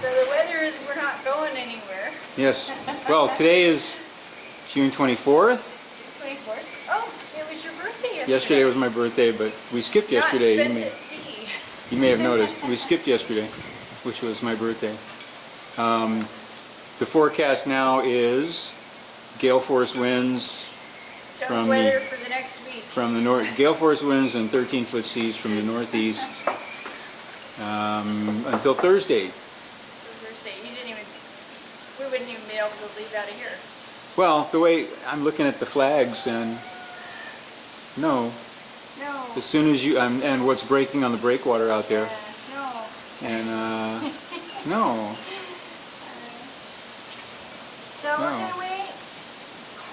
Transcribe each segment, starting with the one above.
So the weather is we're not going anywhere. Yes. Well, today is June 24th. 24th. Oh, it was your birthday yesterday. Yesterday was my birthday, but we skipped yesterday. Not spent at sea. You may have noticed. We skipped yesterday, which was my birthday. The forecast now is gale force winds Tough weather for the next week. From the north, gale force winds and 13-foot seas from the northeast until Thursday. We wouldn't even be able to leave out of here. Well, the way I'm looking at the flags, and no. As soon as you and what's breaking on the breakwater out there. No. And no. So we're gonna wait,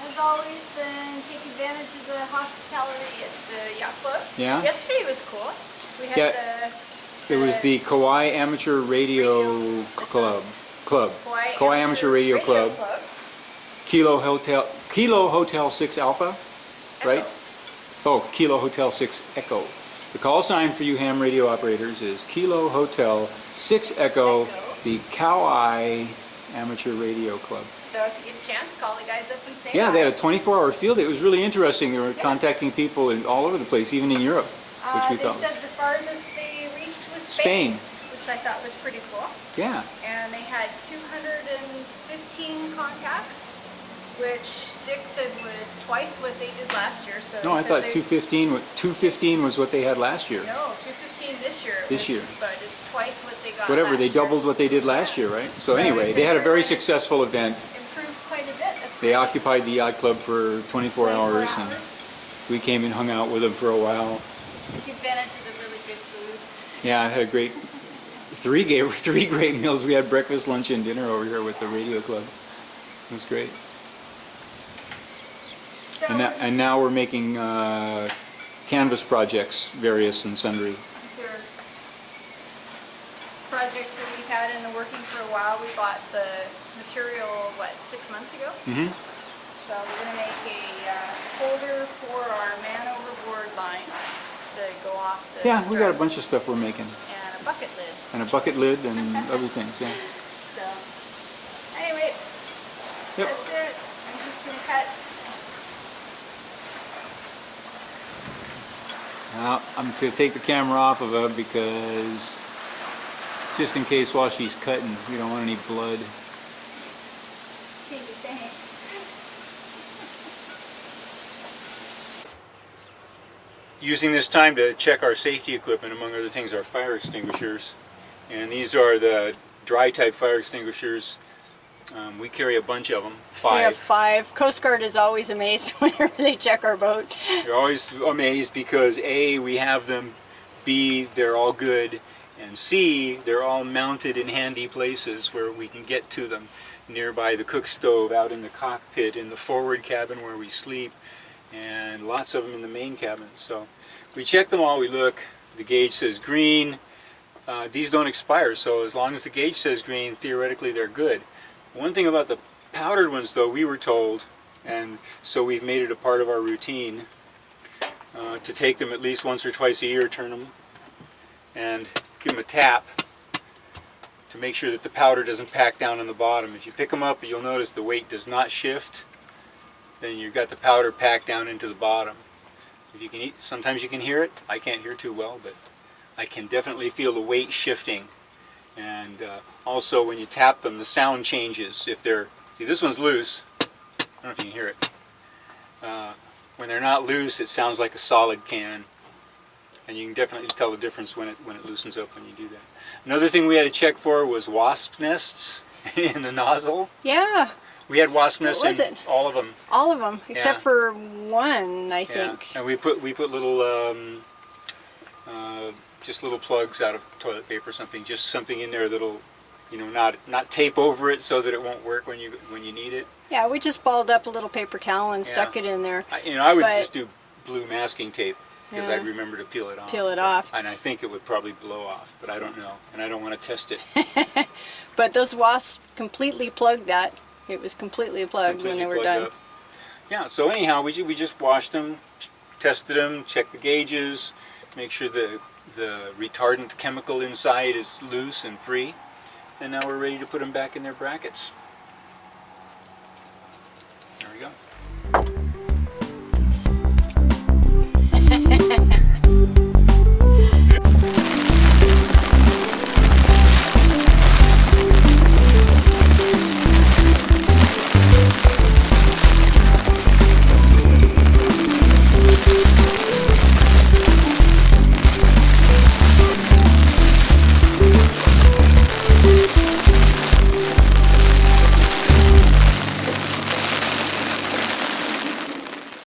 as always, and take advantage of the hospitality at the yacht club. Yeah. Yesterday was cool. We had it was the Kauai Amateur Radio Club. Kauai Amateur Radio Club. Kilo Hotel 6 Alpha, right? Oh, Kilo Hotel 6 Echo. The call sign for you ham radio operators is Kilo Hotel 6 Echo, the Kauai Amateur Radio Club. So if you get a chance, call the guys up and say Yeah, hi. they had a 24-hour field. It was really interesting. They were contacting people all over the place, even in Europe, which we thought was... They said the farthest they reached was Spain, which I thought was pretty cool. Yeah. And they had 215 contacts, which Dick said was twice what they did last year. So No, I thought 215 was what they had last year. No, 215 this year. This year. But it's twice what they got Whatever, last they year. doubled what they did last year, right? So anyway, they had a very successful event. Improved quite a bit. They occupied the yacht club for 24 hours, and we came and hung out with them for a while. Took advantage of the really good food. Yeah, I had a great three great meals. We had breakfast, lunch, and dinner over here with the radio club. It was great. So And now we're making canvas projects, various and sundry. These are projects that we've had in the working for a while. We bought the material, 6 months ago? Mm-hmm. So we're going to make a holder for our man overboard line to go off the Yeah, we got a strap. bunch of stuff we're making. And a bucket lid. And a bucket lid and other things, yeah. So, anyway, Yep. that's it. I'm just going to cut. Now, I'm going to take the camera off of her because just in case while she's cutting, we don't want any blood. Thank you, thanks. Using this time to check our safety equipment, among other things, our fire extinguishers. And these are the dry type fire extinguishers. We carry a bunch of them, 5. We have 5. Coast Guard is always amazed whenever they check our boat. They're always amazed because A, we have them, B, they're all good, and C, they're all mounted in handy places where we can get to them. Nearby the cook stove, out in the cockpit, in the forward cabin where we sleep, and lots of them in the main cabin. So we check them all, we look, the gauge says green. These don't expire, so as long as the gauge says green, theoretically they're good. One thing about the powdered ones, though, we were told, and so we've made it a part of our routine, to take them at least once or twice a year, turn them, and give them a tap to make sure that the powder doesn't pack down on the bottom. If you pick them up, you'll notice the weight does not shift. Then you've got the powder packed down into the bottom. If you can sometimes you can hear it. I can't hear too well, but I can definitely feel the weight shifting. And also when you tap them, the sound changes. If they're, see, this one's loose. I don't know if you can hear it. When they're not loose, it sounds like a solid can. And you can definitely tell the difference when it loosens up when you do that. Another thing we had to check for was wasp nests in the nozzle. Yeah. We had wasp nests in all of them. All of them, except for one, I think. And we put little just little plugs out of toilet paper or something, just something in there that'll, not tape over it so that it won't work when you need it. Yeah, we just balled up a little paper towel and stuck it in there. I would just do blue masking tape because I'd remember to peel it off. Peel it off. And I think it would probably blow off, but I don't know, and I don't want to test it. But those wasps completely plugged that. It was completely plugged when they were done. Up. Yeah, so anyhow, we just washed them, tested them, checked the gauges, make sure the retardant chemical inside is loose and free, And now we're ready to put them back in their brackets. There we go.